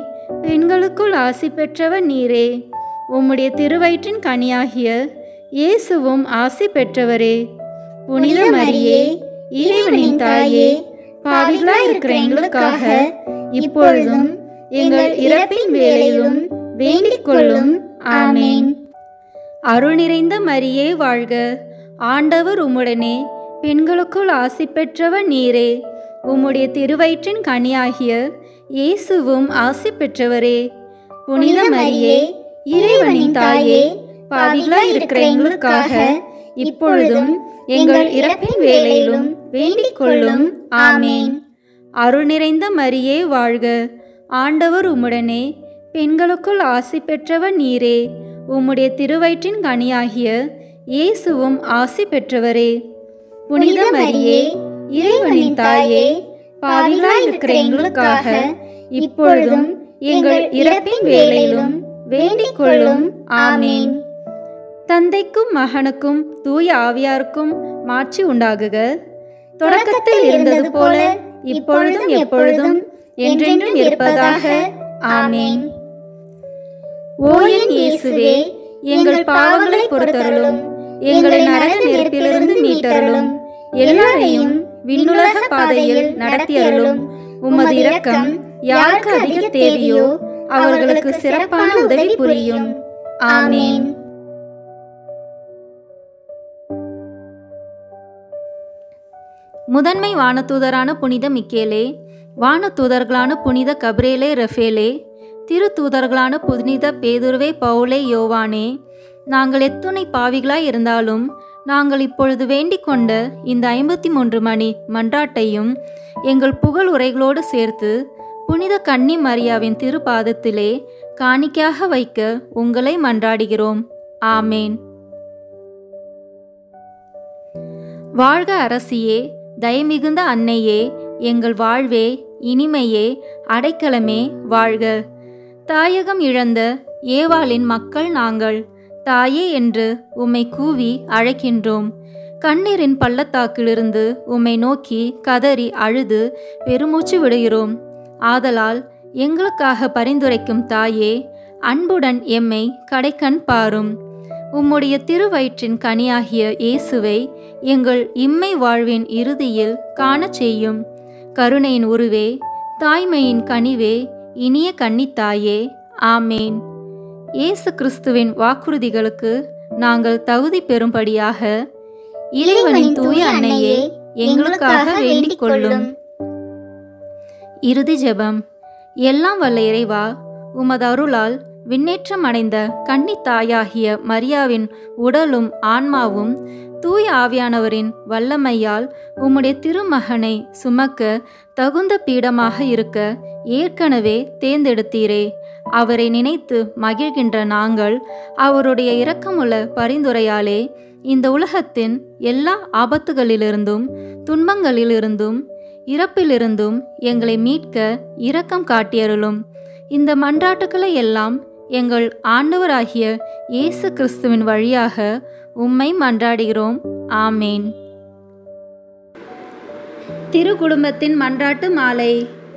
பெண்களுக்குள் ஆசி பெற்றவர் நீரே. உம்முடைய திருவயிற்றின் கனியாகிய இயேசுவும் ஆசி பெற்றவரே. புனித மரியே, இறைவனின் தாயே, பாவிகளாய் இருக்கிற எங்களுக்காக இப்பொழுதும் எங்கள் இறப்பின் வேளையிலும் வேண்டிக் கொள்ளும். ஆமேன். அருள் நிறைந்த மரியே வாழ்க, ஆண்டவர் உம்முடனே, பெண்களுக்குள் ஆசி பெற்றவர் நீரே. உம்முடைய திருவயிற்றின் கனியாகிய இயேசுவும் ஆசி பெற்றவரே. புனித மரியே, இறைவனின் தாயே, பாவிகளாய் இருக்கிற எங்களுக்காக இப்பொழுதும் எங்கள் இறப்பின் வேளையிலும் வேண்டிக் கொள்ளும். ஆமேன். அருள் நிறைந்த மரியே வாழ்க, ஆண்டவர் உம்முடனே, பெண்களுக்குள் ஆசி பெற்றவர் நீரே. உம்முடைய திருவயிற்றின் கனியாகிய இயேசுவும் ஆசி பெற்றவரே. புனித மரியே, இறைவனின் தாயே, பாவிகளாய் இருக்கிற எங்களுக்காக இப்பொழுதும் எங்கள் இறப்பின் வேளையிலும் வேண்டிக் கொள்ளும். ஆமேன். தந்தைக்கும் மகனுக்கும் தூய ஆவியாருக்கும் மாட்சி உண்டாகுக. தொடக்கத்தில் இருந்தது போல இப்பொழுதும் எப்பொழுதும் என்றென்றும் இருப்பதாக. ஆமேன். ஓ என் இயேசுவே, எங்கள் பாவங்களை பொறுத்தருளும், எங்களை நரக நெருப்பிலிருந்து மீட்டருளும், எல்லாரையும் விண்ணுலக பாதையில் நடத்தியருளும். உமது இரக்கம் யாருக்கு அதிக தேவையோ அவர்களுக்கு சிறப்பான உதவி புரியும். ஆமேன். முதன்மை வானதூதரான புனித மிக்கேலே, வானதூதர்களான புனித கபிரேலே ரஃபேலே, திருத்தூதர்களான புனித பேதுருவே பவுலே யோவானே, நாங்கள் எத்துணை பாவிகளாய் இருந்தாலும் நாங்கள் இப்பொழுது வேண்டிக் கொண்ட இந்த 53 மணி மன்றாட்டையும் எங்கள் புகழ் உரைகளோடு சேர்த்து புனித கன்னி மரியாவின் திருப்பாதத்திலே காணிக்கையாக வைக்க உங்களை மன்றாடுகிறோம். ஆமேன். வாழ்க அரசியே, தயமிகுந்த அன்னையே, எங்கள் வாழ்வே, இனிமையே, அடைக்கலமே, வாழ்க. தாயகம் இழந்த ஏவாளின் மக்கள் நாங்கள், தாயே என்று உம்மை கூவி அழைக்கின்றோம். கண்ணீரின் பள்ளத்தாக்கிலிருந்து உம்மை நோக்கி கதறி அழுது பெருமூச்சு விடுகிறோம். ஆதலால் எங்களுக்காக பரிந்துரைக்கும் தாயே, அன்புடன் எம்மை கடைக்கண் பாரும். உம்முடைய திருவயிற்றின் கனியாகிய இயேசுவை எங்கள் இம்மை வாழ்வின் இறுதியில் காணச் செய்யும். கருணையின் உருவே, தாய்மையின் கனிவே, இனிய கன்னித்தாயே. ஆமேன். இயேசு கிறிஸ்துவின் வாக்குறுதிகளுக்கு நாங்கள் தகுதி பெறும்படியாக இறைவனின் தூய அன்னையே, எங்களுக்காக வேண்டிக் கொள்ளும். இறுதி ஜெபம். எல்லாம் வல்ல இறைவா, உமது அருளால் விண்ணேற்றம் அடைந்த கன்னித்தாயாகிய மரியாவின் உடலும் ஆன்மாவும் தூய ஆவியானவரின் வல்லமையால் உம்முடைய திருமகனை சுமக்க தகுந்த பீடமாக இருக்க ஏற்கனவே தேர்ந்தெடுத்தீரே. அவரை நினைத்து மகிழ்கின்ற நாங்கள் அவருடைய இரக்கமுள்ள பரிந்துரையாலே இந்த உலகத்தின் எல்லா ஆபத்துகளிலிருந்தும் துன்பங்களிலிருந்தும் இறப்பிலிருந்தும் எங்களை மீட்க இரக்கம் காட்டியருளும். இந்த மன்றாட்டுக்களை எல்லாம் எங்கள் ஆண்டவராகிய இயேசு கிறிஸ்துவின் வழியாக உம்மை மன்றாடுகிறோம். ஆமேன். திருக்குடும்பத்தின் மன்றாட்டு மாலை.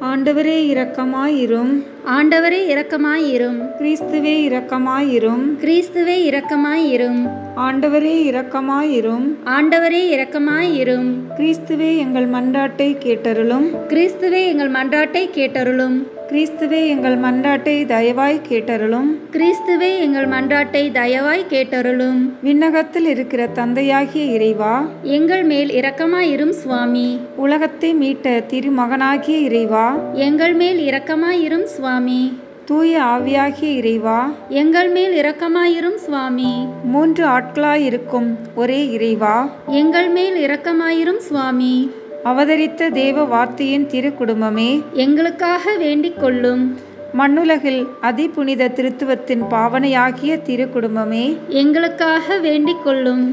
ஆண்டவரே இரக்கமாயிரும். ஆண்டவரே இரக்கமாயிரும். கிறிஸ்துவே இரக்கமாயிரும். கிறிஸ்துவே இரக்கமாயிரும். ஆண்டவரே இரக்கமாயிரும். ஆண்டவரே இரக்கமாயிரும். கிறிஸ்துவே எங்கள் மன்றாட்டை கேட்டருளும். கிறிஸ்துவே எங்கள் மன்றாட்டை கேட்டருளும். கிறிஸ்துவே எங்கள் மன்றாட்டை தயவாய் கேட்டருளும். கிறிஸ்துவே எங்கள் மன்றாட்டை தயவாய் கேட்டருளும். விண்ணகத்தில் இருக்கிற தந்தையாகிய இறைவா, எங்கள் மேல் இரக்கமாயிரும் சுவாமி. உலகத்தை மீட்ட திருமகனாகிய இறைவா, எங்கள் மேல் இரக்கமாயிரும் சுவாமி. தூய ஆவியாகிய இறைவா, எங்கள் மேல் இரக்கமாயிரும் சுவாமி. 3 ஆட்களாயிருக்கும் ஒரே இறைவா, எங்கள் மேல் இரக்கமாயிரும் சுவாமி. அவதரித்த தேவ வார்த்தையின் திருக்குடும்பமே, எங்களுக்காக வேண்டிக் கொள்ளும். மண்ணுலகில் அதிபுனித திருத்துவத்தின் பாவனையாகிய திருக்குடும்பமே, எங்களுக்காக வேண்டிக் கொள்ளும்.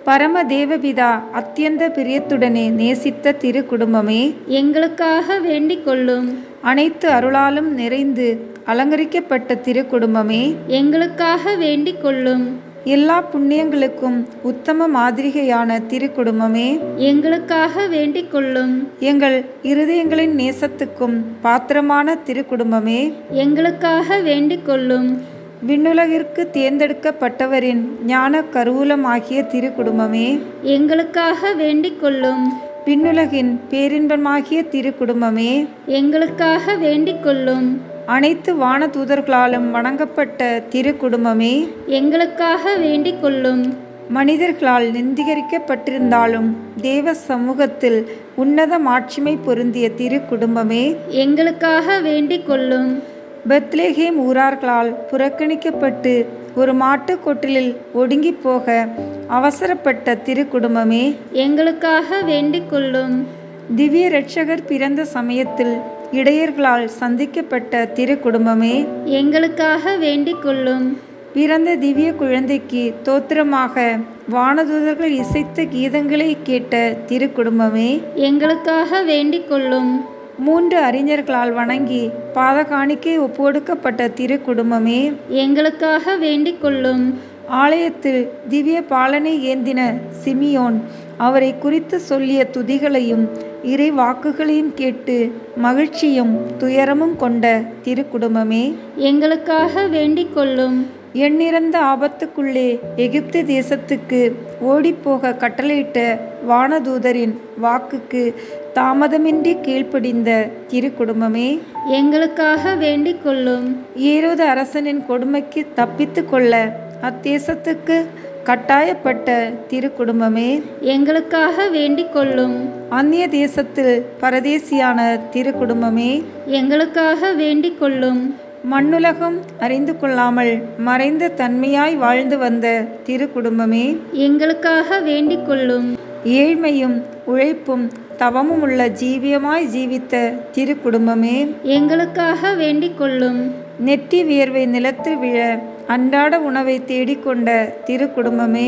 பரம தேவபிதா அத்தியந்த பிரியத்துடனே நேசித்த திருக்குடும்பமே, எங்களுக்காக வேண்டிக் கொள்ளும். அனைத்து அருளாலும் நிறைந்து அலங்கரிக்கப்பட்ட திருக்குடும்பமே, எங்களுக்காக வேண்டிக் கொள்ளும். எல்லா புண்ணியங்களுக்கும் உத்தம மாதிரிகையான திருக்குடும்பமே, எங்களுக்காக வேண்டிக் கொள்ளும். எங்கள் இருதயங்களின் நேசத்துக்கும் பாத்திரமான திருக்குடும்பமே, எங்களுக்காக வேண்டிக் கொள்ளும். விண்ணுலகிற்கு தேர்ந்தெடுக்கப்பட்டவரின் ஞான கருவூலமாகிய திருக்குடும்பமே, எங்களுக்காக வேண்டிக் கொள்ளும். விண்ணுலகின் பேரின்பமாகிய திரு குடும்பமே, எங்களுக்காக வேண்டிக் கொள்ளும். அனைத்து வானதூதர்களாலும் வணங்கப்பட்ட திரு குடும்பமே, எங்களுக்காக வேண்டிக் கொள்ளும். மனிதர்களால் நிந்திகரிக்கப்பட்டிருந்தாலும் தேவ சமூகத்தில் உன்னத மாட்சிமை பொருந்திய திரு குடும்பமே, எங்களுக்காக வேண்டிக் கொள்ளும். பெத்லேஹேம் ஊரார்களால் புறக்கணிக்கப்பட்டு ஒரு மாட்டுக் கொட்டிலில் ஒடுங்கி போக அவசரப்பட்ட திரு குடும்பமே, எங்களுக்காக வேண்டிக் கொள்ளும். திவ்ய இரட்சகர் பிறந்த சமயத்தில் இடையர்களால் சந்திக்கப்பட்ட திரு குடும்பமே, எங்களுக்காக வேண்டிக் கொள்ளும். பிறந்த திவ்ய குழந்தைக்கு தோத்திரமாக வானதூதர்கள் இசைத்த கீதங்களை கேட்ட திரு குடும்பமே, எங்களுக்காக வேண்டிக் கொள்ளும். 3 அறிஞர்களால் வணங்கி பாத காணிக்கை ஒப்புக்கொடுக்கப்பட்ட திரு குடும்பமே, எங்களுக்காக வேண்டிக் கொள்ளும். ஆலயத்தில் திவ்ய பாலனை ஏந்தின சிமியோன் அவரை குறித்து சொல்லிய துதிகளையும் இறை வாக்குகளையும் கேட்டு மகிழ்ச்சியும் துயரமும் கொண்ட திரு குடும்பமே, எங்களுக்காக வேண்டிக் கொள்ளும். எண்ணிறந்த ஆபத்துக்குள்ளே எகிப்து தேசத்துக்கு ஓடிப்போக கட்டளையிட்ட வானதூதரின் வாக்குக்கு தாமதமின்றி கீழ்ப்படிந்த திரு குடும்பமே, எங்களுக்காக வேண்டிக் கொள்ளும். ஏரோது அரசனின் கொடுமைக்கு தப்பித்து கொள்ள அத்தேசத்துக்கு கட்டாயப்பட்ட திரு குடும்பமே, எங்களுக்காக வேண்டிக் கொள்ளும். அந்நிய தேசத்தில் பரதேசியான திரு குடும்பமே, எங்களுக்காக வேண்டிக் கொள்ளும். மண்ணுலகம் அறிந்து கொள்ளாமல் மறைந்த தன்மையாய் வாழ்ந்து வந்த திரு குடும்பமே, எங்களுக்காக வேண்டிக் கொள்ளும். ஏழ்மையும் உழைப்பும் தவமும் உள்ள ஜீவியமாய் ஜீவித்த திரு குடும்பமே, எங்களுக்காக வேண்டிக் கொள்ளும். நெற்றி வியர்வை நிலத்தில் விழ அன்றாட உணவை தேடிக்கொண்ட திரு குடும்பமே,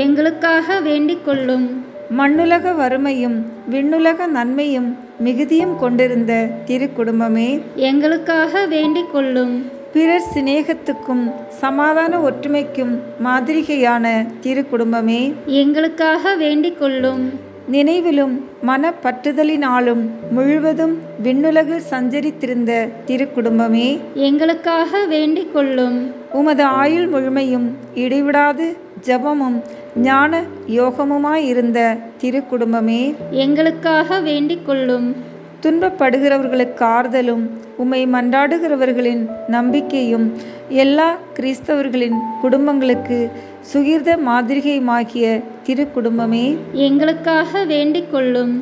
எங்களுக்காக வேண்டிக் கொள்ளும். மண்ணுலக வறுமையும் விண்ணுலக நன்மையும் மிகுதியும் கொண்டிருந்த திரு குடும்பமே, எங்களுக்காக வேண்டிக் கொள்ளும். பிறர் சிநேகத்துக்கும் சமாதான ஒற்றுமைக்கும் மாதிரிகையான திரு குடும்பமே, எங்களுக்காக வேண்டிக் கொள்ளும். நினைவிலும் மனப்பற்றுதலினாலும் முழுவதும் விண்ணுலகில் சஞ்சரித்திருந்த திரு குடும்பமே, எங்களுக்காக வேண்டிக் கொள்ளும். உமது ஆயுள் முழுமையும் இடைவிடாது ஜபமும் ஞான யோகமுமாயிருந்த திரு குடும்பமே, எங்களுக்காக வேண்டிக் கொள்ளும். துன்பப்படுகிறவர்களுக்கு ஆறுதலும் உம்மை மன்றாடுகிறவர்களின் நம்பிக்கையும் எல்லா கிறிஸ்தவர்களின் குடும்பங்களுக்கு சுகிர்த மாதிரிகையுமாகிய திரு குடும்பமே, எங்களுக்காக வேண்டிக் கொள்ளும்.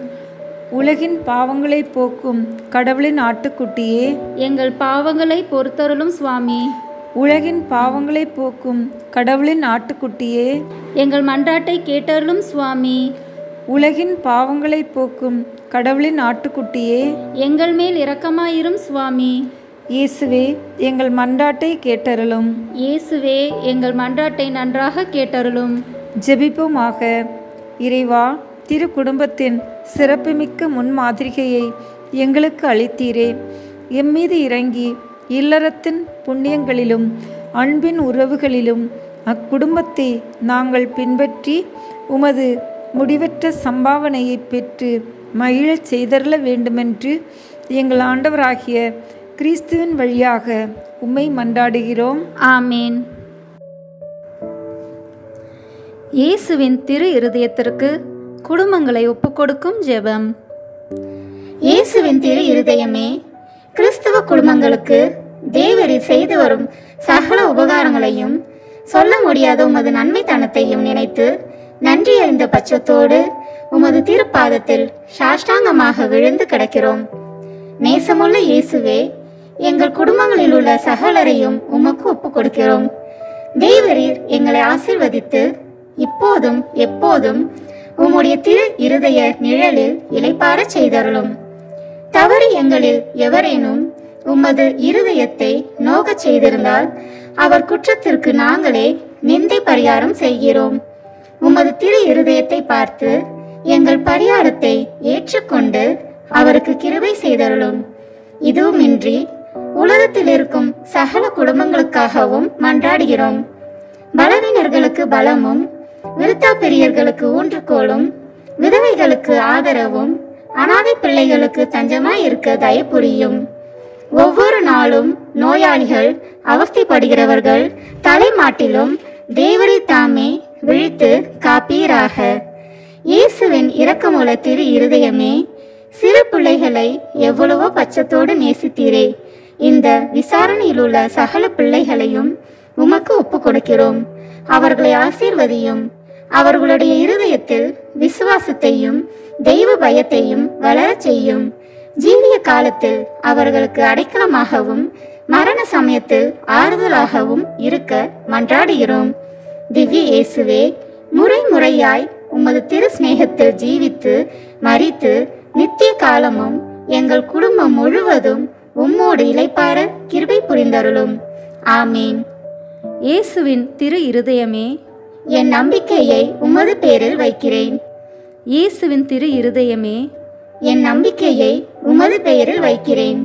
உலகின் பாவங்களை போக்கும் கடவுளின் ஆட்டுக்குட்டியே, எங்கள் பாவங்களை பொறுத்தருளும் சுவாமி. உலகின் பாவங்களை போக்கும் கடவுளின் ஆட்டுக்குட்டியே, எங்கள் மன்றாட்டை கேட்டருளும் சுவாமி. உலகின் பாவங்களை போக்கும் கடவுளின் ஆட்டுக்குட்டியே, எங்கள் மேல் இரக்கமாயிரும் சுவாமி. இயேசுவே எங்கள் மன்றாட்டை கேட்டருளும். இயேசுவே எங்கள் மன்றாட்டை நன்றாக கேட்டருளும். ஜெபிப்போமாக. இறைவா, திரு குடும்பத்தின் சிறப்புமிக்க முன்மாதிரிகையை எங்களுக்கு அளித்தீரே. எம்மீது இறங்கி இல்லறத்தின் புண்ணியங்களிலும் அன்பின் உறவுகளிலும் அக்குடும்பத்தை நாங்கள் பின்பற்றி உமது முடிவற்ற சம்பாவனையை பெற்று மகிழச் செய்தருள வேண்டுமென்று எங்கள் ஆண்டவராகிய கிறிஸ்துவின் வழியாக உம்மை மன்றாடுகிறோம். ஆமேன். இயேசுவின் திரு இருதயத்திற்கு குடும்பங்களை ஒப்புக்கொடுக்கும் ஜெபம். இயேசுவின் திரு இருதயமே, கிறிஸ்தவ குடும்பங்களுக்கு தேவரீர் செய்து வரும் சகல உபகாரங்களையும் சொல்ல முடியாத உமது நன்மைத்தனத்தையும் நினைத்து நன்றி அறிந்த பட்சத்தோடு உமது திருப்பாதத்தில் சாஷ்டாங்கமாக விழுந்து கிடக்கிறோம். நேசமுள்ள இயேசுவே, எங்கள் குடும்பங்களில் உள்ள சகலரையும் உமக்கு ஒப்பு கொடுக்கிறோம். தேவரீர் எங்களை ஆசீர்வதித்து இப்போதும் எப்போதும் உம்முடைய திரு இருதய நிழலில் இளைப்பார செய்தருளும். தவறு எங்களில் எவரேனும் உமது இருதயத்தை நோகச் செய்திருந்தால் அவர் குற்றத்திற்கு நாங்களே நிந்தை பரிகாரம் செய்கிறோம். உமது திரு இருதயத்தை பார்த்து எங்கள் பரிகாரத்தை ஏற்றுக்கொண்டு அவருக்கு கிருபை செய்தருளும். இதுவுமின்றி உலகத்தில் இருக்கும் சகல குடும்பங்களுக்காகவும் மன்றாடுகிறோம். பலவீனர்களுக்கு பலமும், விருத்தா பெரியர்களுக்கு ஊன்றுகோலும், விதவைகளுக்கு ஆதரவும், அனாதை பிள்ளைகளுக்கு தஞ்சமாய் இருக்க தயப்புரியும். ஒவ்வொரு நாளும் நோயாளிகள், அவஸ்தைப்படுகிறவர்கள் தலைமாட்டிலும் தேவரை தாமே விழித்து காப்பீராக. இயேசுவின் இரக்கமுள்ள திரு இருதயமே, சிறு பிள்ளைகளை எவ்வளவோ பட்சத்தோடு நேசித்தீரே. இந்த விசாரணையில் உள்ள சகல பிள்ளைகளையும் உமக்கு ஒப்பு கொடுக்கிறோம். அவர்களை ஆசீர்வதியும். அவர்களுடைய இருதயத்தில் விசுவாசத்தையும் தெய்வ பயத்தையும் வளரச் செய்யும். ஜீவிய காலத்தில் அவர்களுக்கு அடைக்கலமாகவும் மரண சமயத்தில் ஆறுதலாகவும் இருக்க மன்றாடுகிறோம். திவ்ய இயேசுவே, முறை முறையாய் உமது திரு சிநேகத்தில் ஜீவித்து மரித்து நித்திய காலமும் எங்கள் குடும்பம் முழுவதும் உம்மோடு இளைப்பாற கிருபை புரிந்தருளும். ஆமீன். இயேசுவின் திரு இருதயமே, என் நம்பிக்கையை உமது பேரில் வைக்கிறேன். இயேசுவின் திரு இருதயமே, என் நம்பிக்கையை உமது பெயரில் வைக்கிறேன்.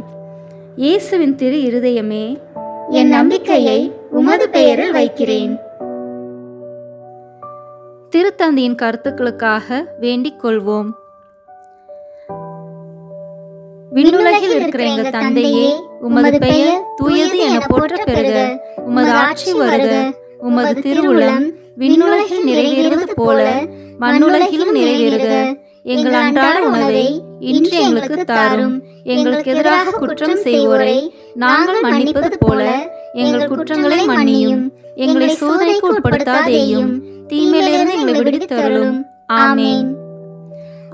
இயேசுவின் திரு இருதயமே, என் நம்பிக்கையை உமது பெயரில் வைக்கிறேன். திருத்தந்தையின் கருத்துக்களுக்காக வேண்டிக் கொள்வோம். விண்ணுலகில் இருக்கிற எங்கள் தந்தையே, உமது பெயர் தூயது என போற்ற பெறுக. உமது ஆட்சி வருக. உமது திருவுளம் விண்ணுலகில் நிறைவேறுவது போல மண்ணுலகிலும் நிறைவேறுக. எங்கள் அன்றாட உணவை இன்று எங்களுக்கு தாரும். எங்களுக்கு எதிராக குற்றம் செய்வோரை நாங்கள் மன்னிப்பது போல எங்கள் குற்றங்களை மன்னியும். எங்களை சோதனைக்கு உட்படுத்தாதேயும், தீமையிலிருந்து எங்களை விடுவித்தருளும். ஆமீன்.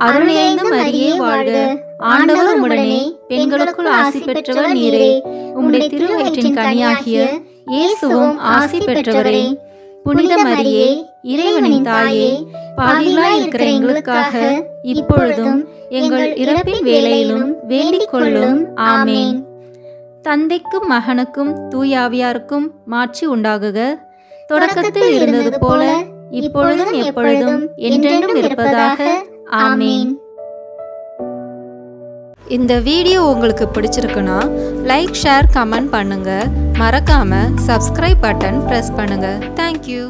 அருள் நிறைந்த மரியே வாழ்க. ஆண்டவர் உம்முடனே, பெண்களுக்குள் ஆசி பெற்றவர் நீரே. உம்முடைய திருவயிற்றின் கனியாகிய இயேசுவும் ஆசி பெற்றவரே. புனித மரியே, இறைவனின் தாயே, பாவிகளாய் இருக்கிற எங்களுக்காக இப்பொழுதும் எங்கள் இறப்பின் வேளையிலும் வேண்டிக் கொள்ளும். ஆமீன். தந்தைக்கும் மகனுக்கும் தூயாவியாருக்கும் மாட்சி உண்டாகுக. தொடக்கத்தில் இருந்தது போல இப்பொழுதும் எப்பொழுதும் என்றென்றும் இருப்பதாக. ஆமீன். இந்த வீடியோ உங்களுக்கு பிடிச்சிருக்குன்னா லைக், ஷேர், கமெண்ட் பண்ணுங்க. மறக்காம சப்ஸ்கிரைப் பட்டன் பிரஸ் பண்ணுங்க. தேங்க்யூ.